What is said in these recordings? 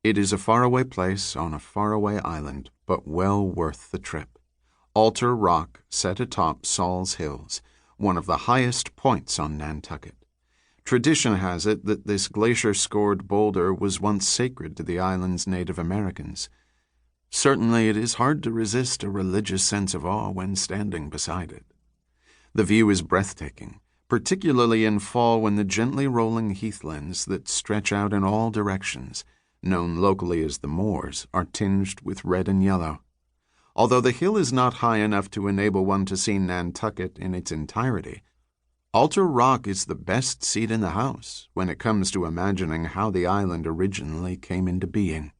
It is a faraway place on a faraway island, but well worth the trip. Altar Rock set atop Saul's Hills, one of the highest points on Nantucket. Tradition has it that this glacier-scored boulder was once sacred to the island's Native Americans. Certainly it is hard to resist a religious sense of awe when standing beside it. The view is breathtaking, particularly in fall when the gently rolling heathlands that stretch out in all directions, known locally as the moors, are tinged with red and yellow. Although the hill is not high enough to enable one to see Nantucket in its entirety, Altar Rock is the best seat in the house when it comes to imagining how the island originally came into being.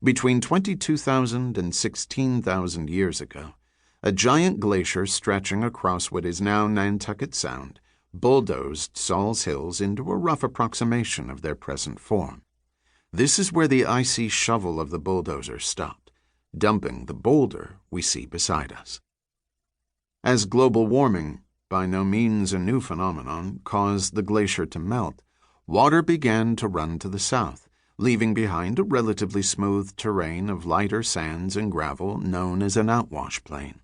Between 22,000 and 16,000 years ago, a giant glacier stretching across what is now Nantucket Sound bulldozed Saul's Hills into a rough approximation of their present form. This is where the icy shovel of the bulldozer stopped, dumping the boulder we see beside us. As global warming, by no means a new phenomenon, caused the glacier to melt, water began to run to the south, leaving behind a relatively smooth terrain of lighter sands and gravel known as an outwash plain.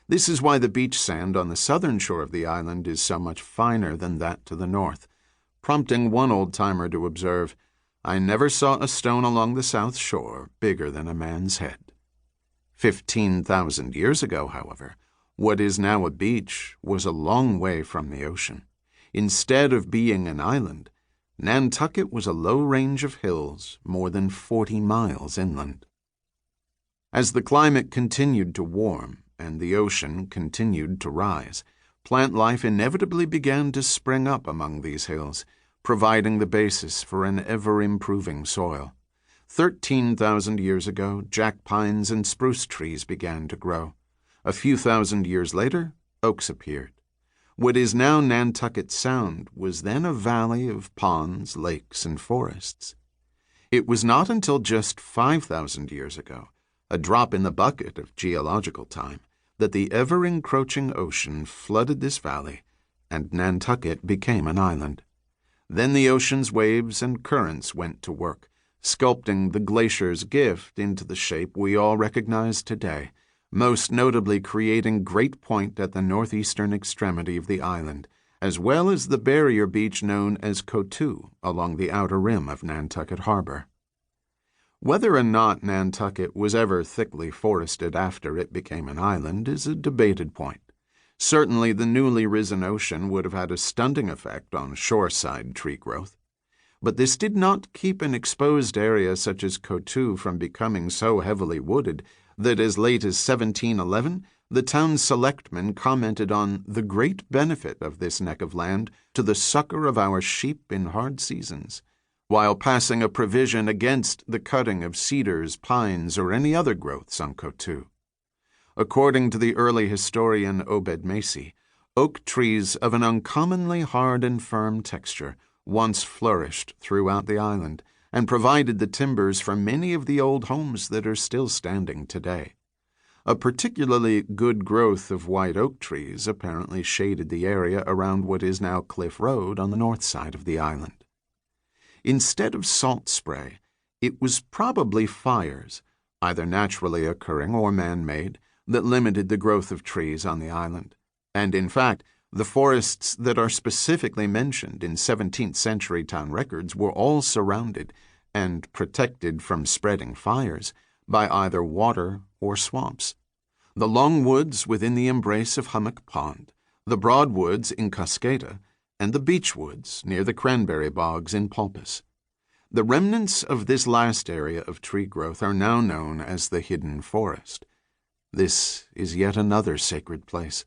This is why the beach sand on the southern shore of the island is so much finer than that to the north, prompting one old-timer to observe, "I never saw a stone along the south shore bigger than a man's head." 15,000 years ago, however, what is now a beach was a long way from the ocean. Instead of being an island, Nantucket was a low range of hills more than 40 miles inland. As the climate continued to warm and the ocean continued to rise, plant life inevitably began to spring up among these hills, providing the basis for an ever-improving soil. 13,000 years ago, jack pines and spruce trees began to grow. A few thousand years later, oaks appeared. What is now Nantucket Sound was then a valley of ponds, lakes, and forests. It was not until just 5,000 years ago, a drop in the bucket of geological time, that the ever-encroaching ocean flooded this valley, and Nantucket became an island. Then the ocean's waves and currents went to work, sculpting the glacier's gift into the shape we all recognize today, most notably creating Great Point at the northeastern extremity of the island, as well as the barrier beach known as Coteau along the outer rim of Nantucket Harbor. Whether or not Nantucket was ever thickly forested after it became an island is a debated point. Certainly the newly risen ocean would have had a stunting effect on shoreside tree growth. But this did not keep an exposed area such as Coteau from becoming so heavily wooded that as late as 1711, the town's selectmen commented on the great benefit of this neck of land to the succor of our sheep in hard seasons, while passing a provision against the cutting of cedars, pines, or any other growths on Coteau. According to the early historian Obed Macy, oak trees of an uncommonly hard and firm texture once flourished throughout the island, and provided the timbers for many of the old homes that are still standing today. A particularly good growth of white oak trees apparently shaded the area around what is now Cliff Road on the north side of the island. Instead of salt spray, it was probably fires, either naturally occurring or man-made, that limited the growth of trees on the island. And in fact, the forests that are specifically mentioned in 17th century town records were all surrounded and protected from spreading fires by either water or swamps. The long woods within the embrace of Hummock Pond, the broad woods in Cascada, and the beech woods near the cranberry bogs in Pulpus. The remnants of this last area of tree growth are now known as the Hidden Forest. This is yet another sacred place.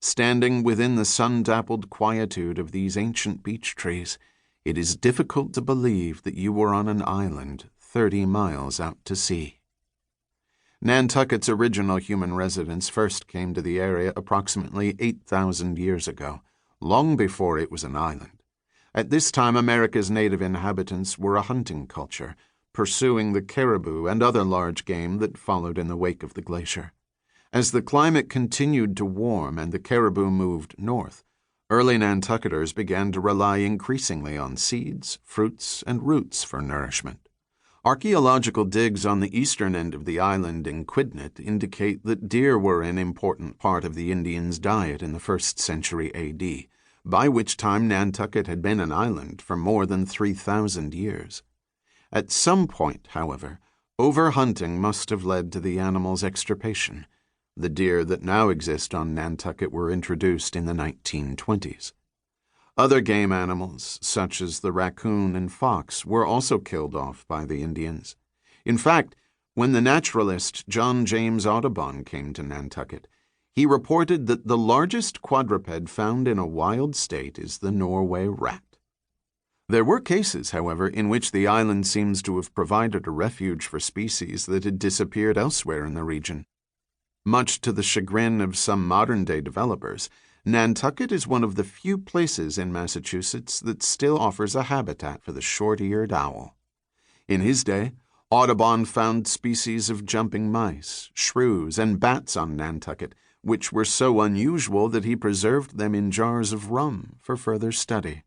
Standing within the sun-dappled quietude of these ancient beech trees, it is difficult to believe that you were on an island 30 miles out to sea. Nantucket's original human residents first came to the area approximately 8,000 years ago, long before it was an island. At this time, America's native inhabitants were a hunting culture, pursuing the caribou and other large game that followed in the wake of the glacier. As the climate continued to warm and the caribou moved north, early Nantucketers began to rely increasingly on seeds, fruits, and roots for nourishment. Archaeological digs on the eastern end of the island in Quidnet indicate that deer were an important part of the Indians' diet in the 1st century A.D., by which time Nantucket had been an island for more than 3,000 years. At some point, however, overhunting must have led to the animal's extirpation. The deer that now exist on Nantucket were introduced in the 1920s. Other game animals, such as the raccoon and fox, were also killed off by the Indians. In fact, when the naturalist John James Audubon came to Nantucket, he reported that the largest quadruped found in a wild state is the Norway rat. There were cases, however, in which the island seems to have provided a refuge for species that had disappeared elsewhere in the region. Much to the chagrin of some modern-day developers, Nantucket is one of the few places in Massachusetts that still offers a habitat for the short-eared owl. In his day, Audubon found species of jumping mice, shrews, and bats on Nantucket, which were so unusual that he preserved them in jars of rum for further study.